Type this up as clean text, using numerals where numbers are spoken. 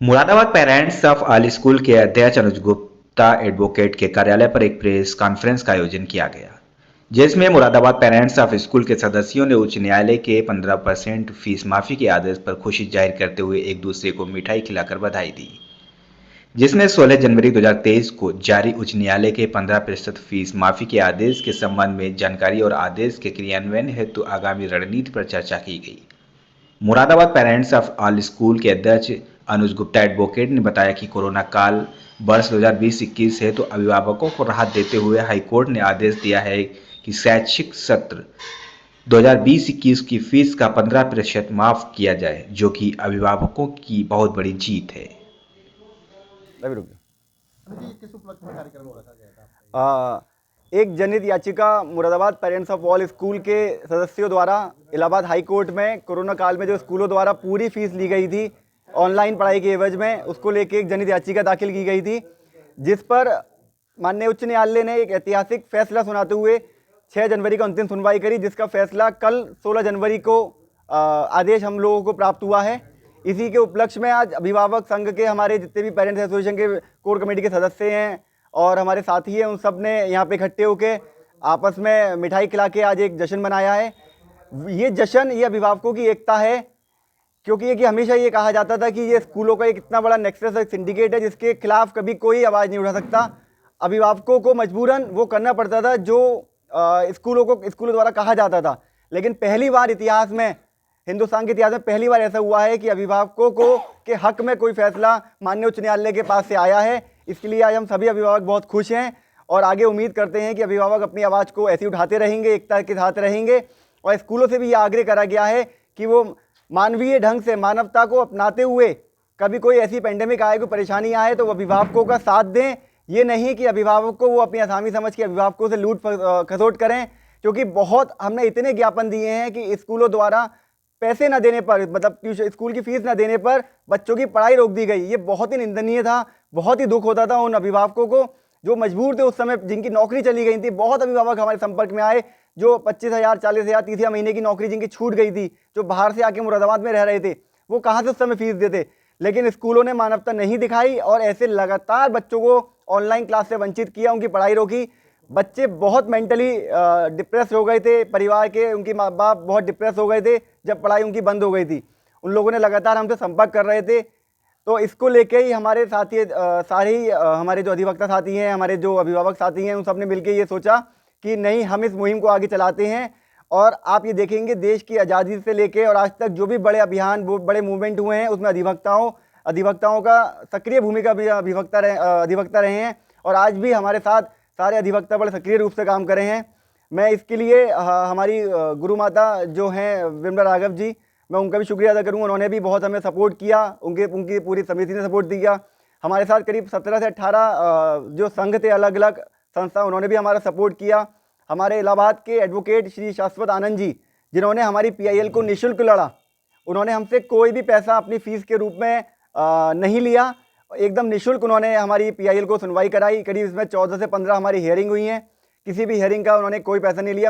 Moradabad parents of all school के अध्यक्ष अनुज Gupta advocate के कार्यालय पर एक प्रेस कॉन्फ्रेंस का आयोजन किया गया, जिसमें मुरादाबाद पेरेंट्स ऑफ स्कूल के सदस्यों ने उच्च न्यायालय के 15% फीस माफी के आदेश पर खुशी जाहिर करते हुए एक दूसरे को मिठाई खिलाकर बधाई दी, जिसमें 16 जनवरी 2023 को जारी उच्च न्यायालय के 15% फीस माफी के आदेश के संबंध में जानकारी और आदेश के क्रियान्वयन हेतु आगामी रणनीति पर चर्चा की गई। Moradabad parents of all school के अध्यक्ष अनुज गुप्ता एडवोकेट ने बताया कि कोरोना काल वर्ष 2020-21 है तो अभिभावकों को राहत देते हुए हाईकोर्ट ने आदेश दिया है कि शैक्षिक सत्र 2020-21 की फीस का 15% माफ किया जाए, जो कि अभिभावकों की बहुत बड़ी जीत है। अभी रुक जाओ। किस उपलक्ष्य में कार्यक्रम रखा गया था? एक जनहित याचिका Moradabad parents of all school के सदस्यों द्वारा इलाहाबाद हाई कोर्ट में कोरोना काल में जो स्कूलों द्वारा पूरी फीस ली गई थी ऑनलाइन पढ़ाई के एवज में, उसको लेके एक जनहित याचिका दाखिल की गई थी, जिस पर माननीय उच्च न्यायालय ने एक ऐतिहासिक फैसला सुनाते हुए 6 जनवरी को अंतिम सुनवाई करी, जिसका फैसला कल 16 जनवरी को आदेश हम लोगों को प्राप्त हुआ है। इसी के उपलक्ष्य में आज अभिभावक संघ के हमारे जितने भी पेरेंट्स एसोसिएशन के कोर कमेटी के सदस्य हैं और हमारे साथी हैं, उन सब ने यहाँ पे इकट्ठे होकर आपस में मिठाई खिला के आज एक जश्न मनाया है। ये जश्न ये अभिभावकों की एकता है, क्योंकि ये कि हमेशा ये कहा जाता था कि ये स्कूलों का एक इतना बड़ा नेक्सस एक सिंडिकेट है जिसके खिलाफ कभी कोई आवाज़ नहीं उठा सकता। अभिभावकों को मजबूरन वो करना पड़ता था जो स्कूलों द्वारा कहा जाता था, लेकिन पहली बार इतिहास में, हिंदुस्तान के इतिहास में पहली बार ऐसा हुआ है कि अभिभावकों को के हक में कोई फैसला माननीय उच्च न्यायालय के पास से आया है। इसके लिए आज हम सभी अभिभावक बहुत खुश हैं और आगे उम्मीद करते हैं कि अभिभावक अपनी आवाज़ को ऐसे उठाते रहेंगे, एकता के साथ रहेंगे। और स्कूलों से भी ये आग्रह करा गया है कि वो मानवीय ढंग से मानवता को अपनाते हुए कभी कोई ऐसी पेंडेमिक आए, कोई परेशानी आए तो वो अभिभावकों का साथ दें। ये नहीं कि अभिभावक को वो अपनी असामी समझ के अभिभावकों से लूट खसोट करें, क्योंकि बहुत हमने इतने ज्ञापन दिए हैं कि स्कूलों द्वारा पैसे न देने पर, मतलब स्कूल की फीस न देने पर बच्चों की पढ़ाई रोक दी गई। ये बहुत ही निंदनीय था, बहुत ही दुख होता था उन अभिभावकों को जो मजबूर थे उस समय, जिनकी नौकरी चली गई थी। बहुत अभिभावक हमारे संपर्क में आए जो 25,000, 40,000, 30,000 महीने की नौकरी जिनकी छूट गई थी, जो बाहर से आके मुरादाबाद में रह रहे थे, वो कहाँ से उस समय फीस देते। लेकिन स्कूलों ने मानवता नहीं दिखाई और ऐसे लगातार बच्चों को ऑनलाइन क्लास से वंचित किया, उनकी पढ़ाई रोकी। बच्चे बहुत मेंटली डिप्रेस हो गए थे, परिवार के उनके माँ बाप बहुत डिप्रेस हो गए थे जब पढ़ाई उनकी बंद हो गई थी। उन लोगों ने लगातार हमसे संपर्क कर रहे थे, तो इसको लेके ही हमारे साथी सारे ही हमारे जो अधिवक्ता साथी हैं, हमारे जो अभिभावक साथी हैं, उन सब ने मिलकर ये सोचा कि नहीं, हम इस मुहिम को आगे चलाते हैं। और आप ये देखेंगे देश की आज़ादी से लेके और आज तक जो भी बड़े अभियान, बड़े मूवमेंट हुए हैं, उसमें अधिवक्ताओं का सक्रिय भूमिका भी अधिवक्ता रहे हैं और आज भी हमारे साथ सारे अधिवक्ता बड़े सक्रिय रूप से काम कर रहे हैं। मैं इसके लिए हमारी गुरु माता जो हैं विमला राघव जी, मैं उनका भी शुक्रिया अदा करूँगा। उन्होंने भी बहुत हमें सपोर्ट किया, उनकी पूरी समिति ने सपोर्ट दिया। हमारे साथ करीब 17 से 18 जो संघ थे, अलग अलग संस्था, उन्होंने भी हमारा सपोर्ट किया। हमारे इलाहाबाद के एडवोकेट श्री शाश्वत आनंद जी, जिन्होंने हमारी PIL को निःशुल्क लड़ा, उन्होंने हमसे कोई भी पैसा अपनी फीस के रूप में नहीं लिया, एकदम निःशुल्क उन्होंने हमारी PIL को सुनवाई कराई। करीब इसमें 14 से 15 हमारी हियरिंग हुई हैं, किसी भी हियरिंग का उन्होंने कोई पैसा नहीं लिया।